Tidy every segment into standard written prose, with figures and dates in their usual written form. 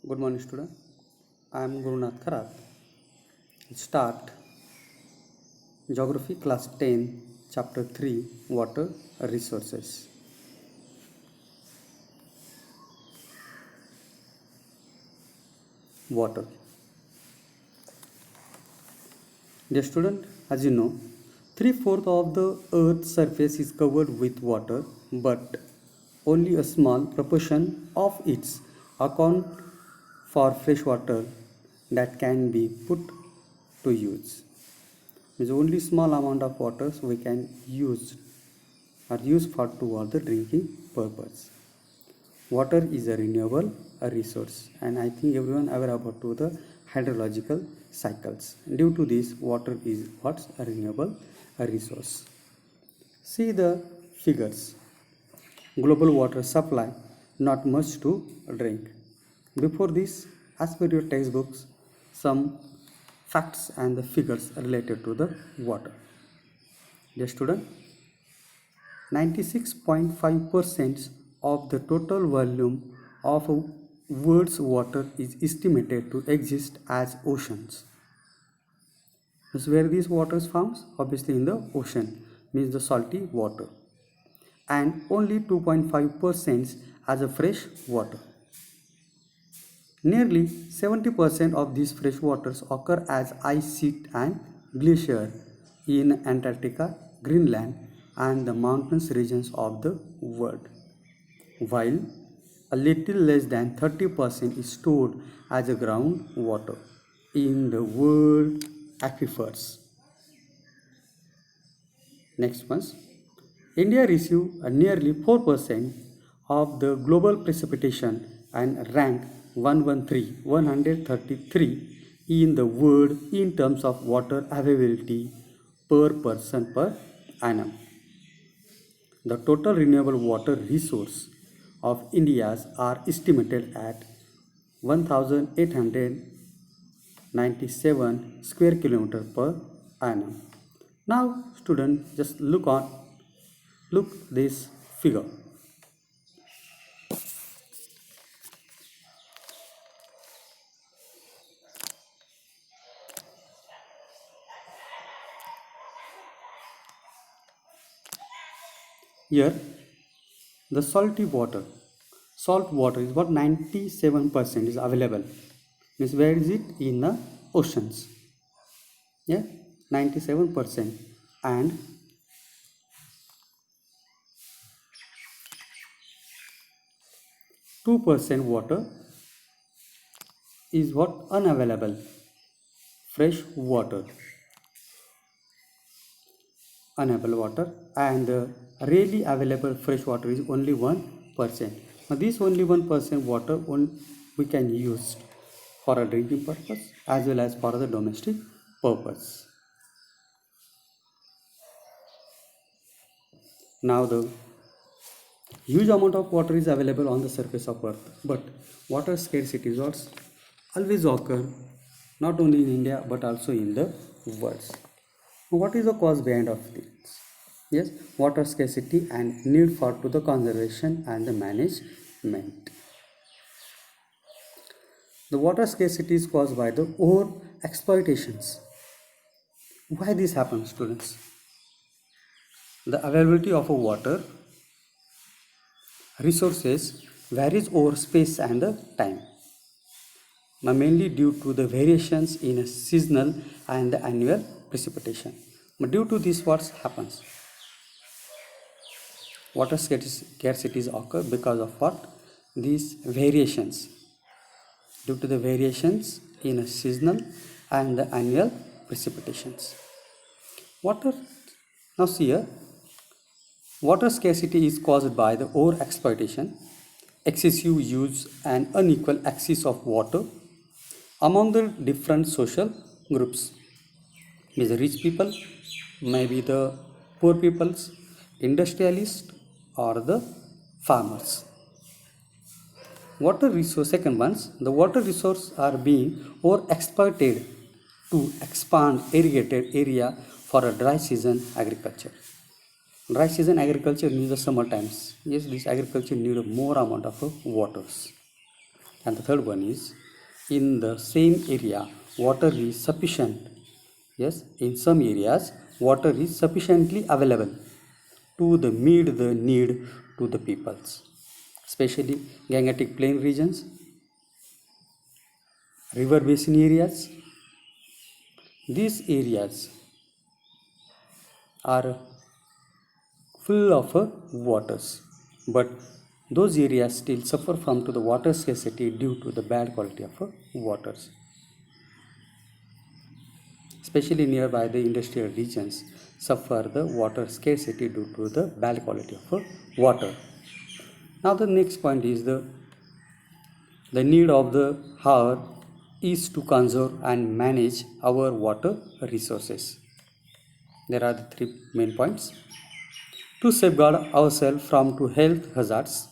Good morning, student. I am Gurunath Kharat. Start Geography Class 10, Chapter 3, Water Resources. Water. Dear student, as you know, 3/4 of the Earth's surface is covered with water, but only a small proportion of its account for fresh water that can be put to use. Means only small amount of water we can use or use for toward the drinking purpose. Water is a renewable resource, and I think everyone aware about to the hydrological cycles. Due to this, water is what's a renewable resource. See the figures. Global water supply, not much to drink. Before this, as per your textbooks, some facts and the figures related to the water. Dear student, 96.5% of the total volume of a world's water is estimated to exist as oceans. That's where these waters found? Obviously in the ocean, means the salty water. And only 2.5% as a fresh water. Nearly 70% of these fresh waters occur as ice sheet and glacier in Antarctica, Greenland, and the mountainous regions of the world, while a little less than 30% is stored as a groundwater in the world aquifers. Next one, India receives nearly 4% of the global precipitation and rank 133 in the world in terms of water availability per person per annum. The total renewable water resource of India are estimated at 1897 square kilometer per annum. Now student, just look this figure. Here the salty water, salt water is what 97% is available. Means where is it? In the oceans. Yeah, 97%. And 2% water is what unavailable, fresh water, unavailable water, and really available fresh water is only 1%. Now this only 1% water we can use for a drinking purpose as well as for the domestic purpose. Now the huge amount of water is available on the surface of earth, but water scarcity is always occur not only in India but also in the world. What is the cause behind of this? Yes, water scarcity and need for to the conservation and the management. The water scarcity is caused by the over exploitations. Why this happens, students? The availability of a water resources varies over space and the time. Now mainly due to the variations in a seasonal and the annual precipitation. But due to this, what happens? Water scarcities occur because of what? These variations. Due to the variations in a seasonal and the annual precipitations. Water, now see here, water scarcity is caused by the over-exploitation, excessive use and unequal access of water among the different social groups. Means the rich people, maybe the poor peoples, industrialists or the farmers. Water resource, second ones, the water resource are being overexploited to expand irrigated area for a dry season agriculture. Dry season agriculture needs the summer times. Yes, this agriculture need more amount of waters. And the third one is in the same area water is sufficient. Yes, in some areas water is sufficiently available to the meet the need to the peoples, especially Gangetic Plain regions, river basin areas. These areas are full of waters, but those areas still suffer from to the water scarcity due to the bad quality of waters, especially nearby the industrial regions suffer the water scarcity due to the bad quality of water. Now the next point is the need of the hour is to conserve and manage our water resources. There are the three main points: to safeguard ourselves from to health hazards.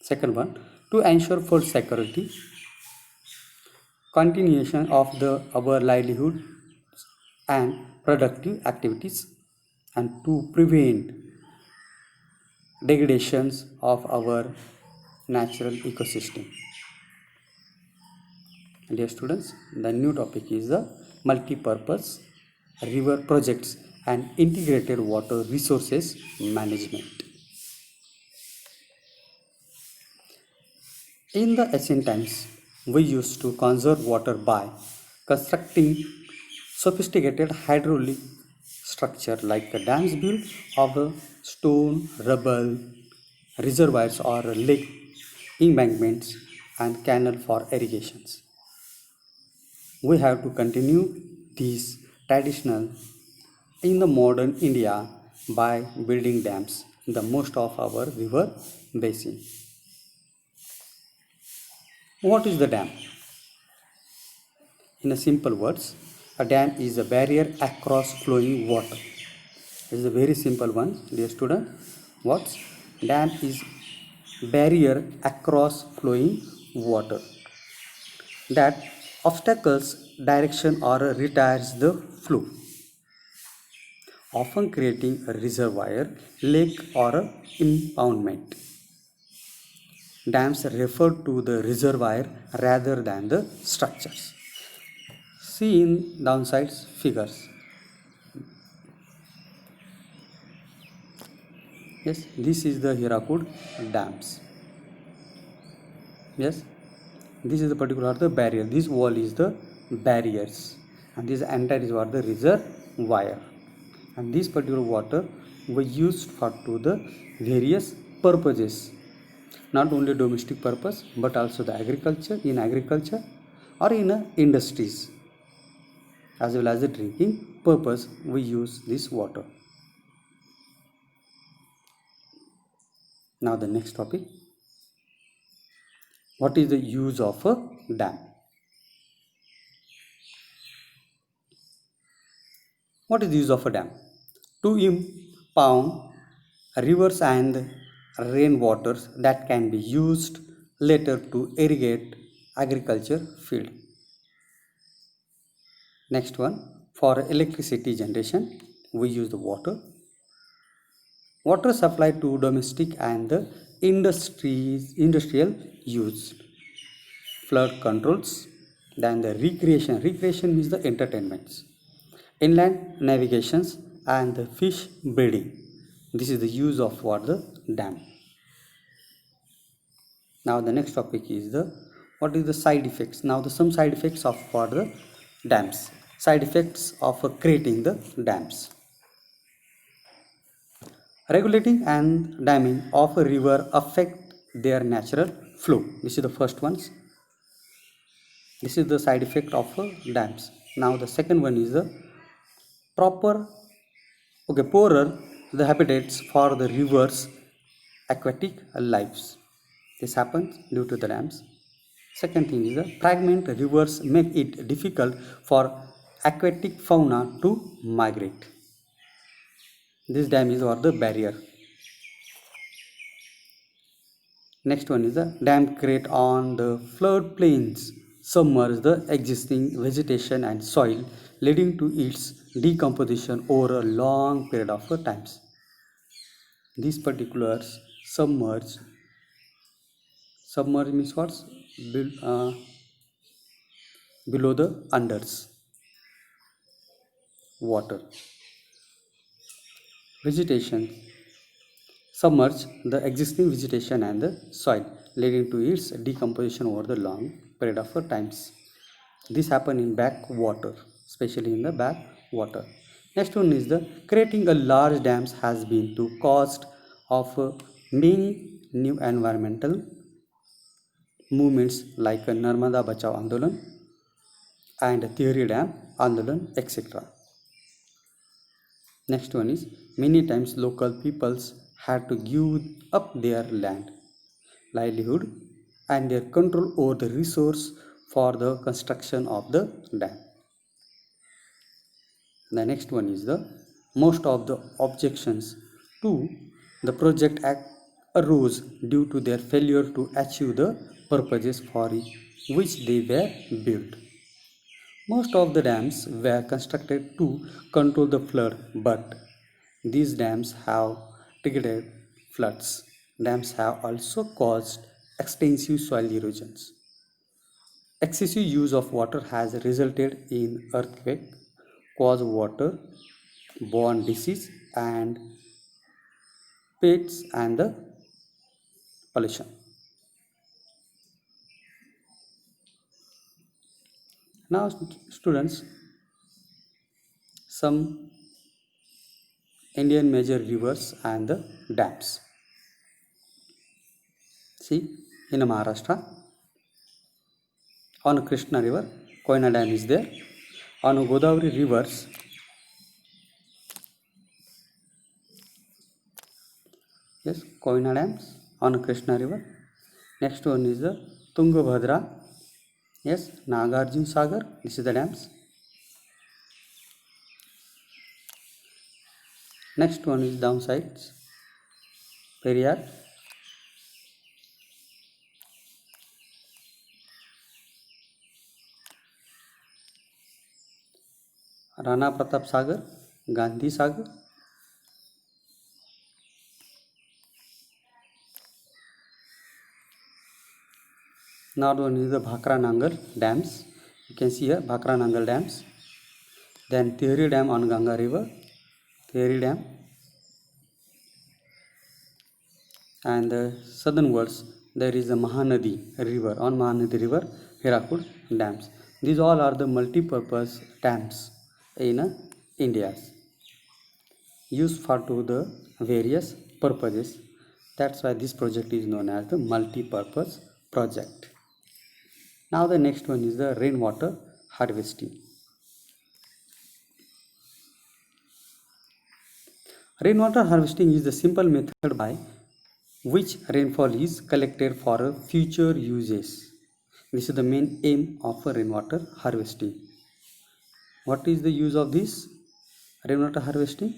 Second one, to ensure food security, continuation of the our livelihood and productive activities, and to prevent degradations of our natural ecosystem. Dear students, the new topic is the multi-purpose river projects and integrated water resources management. In the ancient times, we used to conserve water by constructing sophisticated hydraulic structure like dams built of stone, rubble, reservoirs or lake embankments and canal for irrigations. We have to continue these traditional in the modern India by building dams in the most of our river basin. What is the dam? In a simple words, a dam is a barrier across flowing water. This is a very simple one, dear student. What? Dam is barrier across flowing water that obstacles direction or retards the flow, often creating a reservoir, lake or a impoundment. Dams refer to the reservoir rather than the structures. See in downsides figures. Yes, this is the Hirakud dams. Yes, this is the particular the barrier. This wall is the barriers, and this entire is what the reservoir. And this particular water was used for to the various purposes, not only domestic purpose but also the agriculture or in industries, as well as the drinking purpose. We use this water. Now the next topic, what is the use of a dam? What is the use of a dam? To impound rivers and rainwaters that can be used later to irrigate agriculture field. Next one, for electricity generation we use the water. Water supply to domestic and the industrial use. Flood controls. Then the recreation means the entertainments, inland navigations and the fish breeding. This is the use of what the dam. Now the next topic is the what is the side effects. Now the some side effects of what the dams. Side effects of creating the dams. Regulating and damming of a river affect their natural flow. This is the first ones. This is the side effect of dams. Now the second one is the poorer the habitats for the rivers aquatic lives. This happens due to the dams. Second thing is the fragment rivers make it difficult for aquatic fauna to migrate. This dam is the barrier. Next one is the dam create on the flood plains submerge the existing vegetation and soil, leading to its decomposition over a long period of times. These particulars submerge means what? below the unders water. Vegetation submerge the existing vegetation and the soil, leading to its decomposition over the long period of times. This happen in backwater, especially in the backwater. Next one is the creating a large dams has been to cost of many new environmental movements like Narmada Bachao Andolan and Theory Dam Andolan, etc. Next one is many times local peoples had to give up their land, livelihood, and their control over the resource for the construction of the dam. The next one is the most of the objections to the project act arose due to their failure to achieve the purposes for which they were built. Most of the dams were constructed to control the flood, but these dams have triggered floods. Dams have also caused extensive soil erosions. Excessive use of water has resulted in earthquake, caused water-borne disease, and pests and the pollution. Now, students, some Indian major rivers and the dams. See, in Maharashtra, on Krishna river, Koyna dam is there. On Godavari rivers, yes, Koyna dams on Krishna river. Next one is the Tungabhadra, yes, Nagarjun Sagar, this is the dams. Next one is downsides, Periyar. Rana Pratap Sagar, Gandhi Sagar. Now one is the Bhakra Nangal dams. You can see here Bhakra Nangal dams. Then Theory Dam on Ganga river, Theory Dam. And the southern words there is a Mahanadi river. On Mahanadi river, Hirakud dams. These all are the multi-purpose dams in India, used for to the various purposes. That's why this project is known as the multi-purpose project. Now the next one is the rainwater harvesting. Rainwater harvesting is the simple method by which rainfall is collected for future uses. This is the main aim of rainwater harvesting. What is the use of this rainwater harvesting?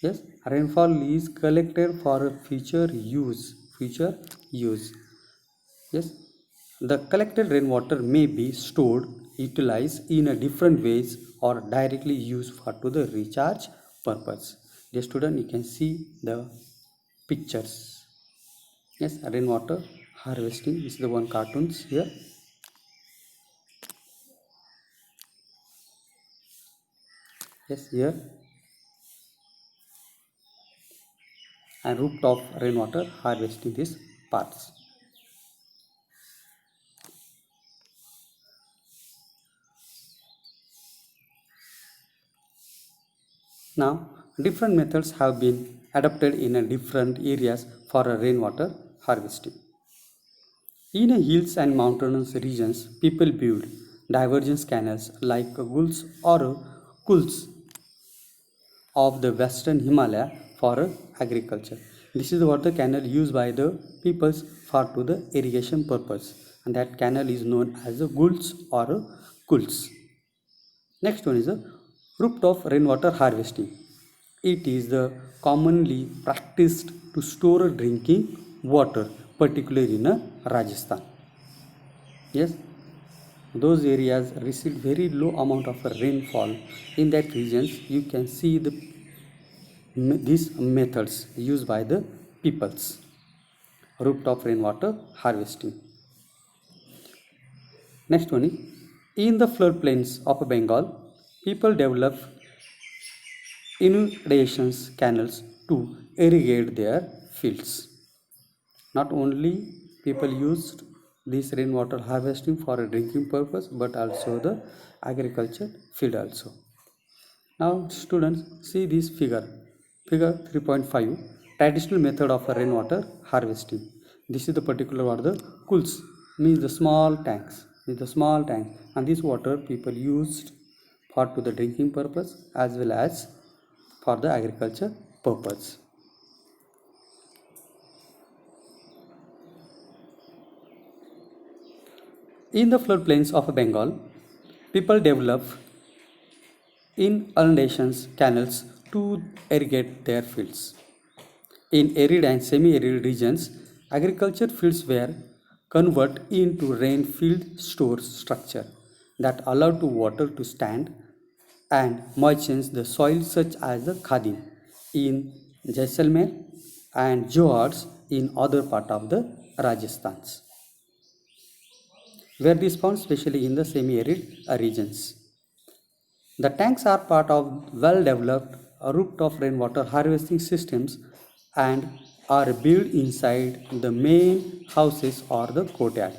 Yes, rainfall is collected for future use. Yes, the collected rainwater may be stored, utilized in a different ways, or directly used for to the recharge purpose. Dear student, you can see the pictures. Yes, rainwater harvesting. This is the one cartoons here. Yes, here. And rooftop rainwater harvesting these parts. Now, different methods have been adopted in different areas for rainwater harvesting. In hills and mountainous regions, people build divergence canals like gulls or kulls of the western Himalaya for agriculture. This is the water canal used by the peoples for to the irrigation purpose, and that canal is known as the gulls or kulls. Next one is the rooftop rainwater harvesting. It is the commonly practiced to store drinking water, particularly in Rajasthan. Yes, those areas receive very low amount of rainfall. In that regions, you can see these methods used by the peoples. Rooftop rainwater harvesting. Next one is, in the floodplains of Bengal, people develop inundation canals to irrigate their fields. Not only people used this rainwater harvesting for a drinking purpose, but also the agriculture field also. Now students, see this figure 3.5, traditional method of rainwater harvesting. This is the particular one, the kuls, means the small tanks, and this water people used for to the drinking purpose as well as for the agriculture purpose. In the floodplains of Bengal, people develop inundation canals to irrigate their fields. In arid and semi-arid regions, agriculture fields were converted into rain-filled store structure that allowed to water to stand and moistens the soil, such as the Khadim in Jaisalmer and Johars in other part of the Rajasthans, where this found especially in the semi-arid regions. The tanks are part of well-developed rooftop rainwater harvesting systems and are built inside the main houses or the courtyard.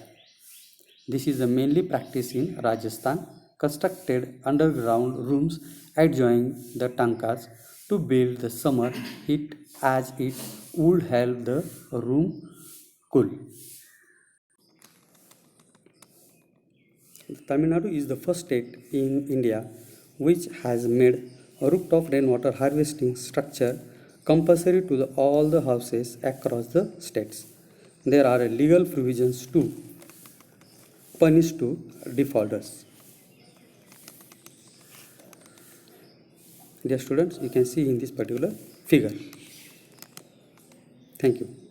This is mainly practiced in Rajasthan, constructed underground rooms adjoining the tankas to build the summer heat, as it would help the room cool. Tamil Nadu is the first state in India which has made a rooftop rainwater harvesting structure compulsory to all the houses across the states. There are legal provisions to punish to defaulters. Dear students, you can see in this particular figure. Thank you.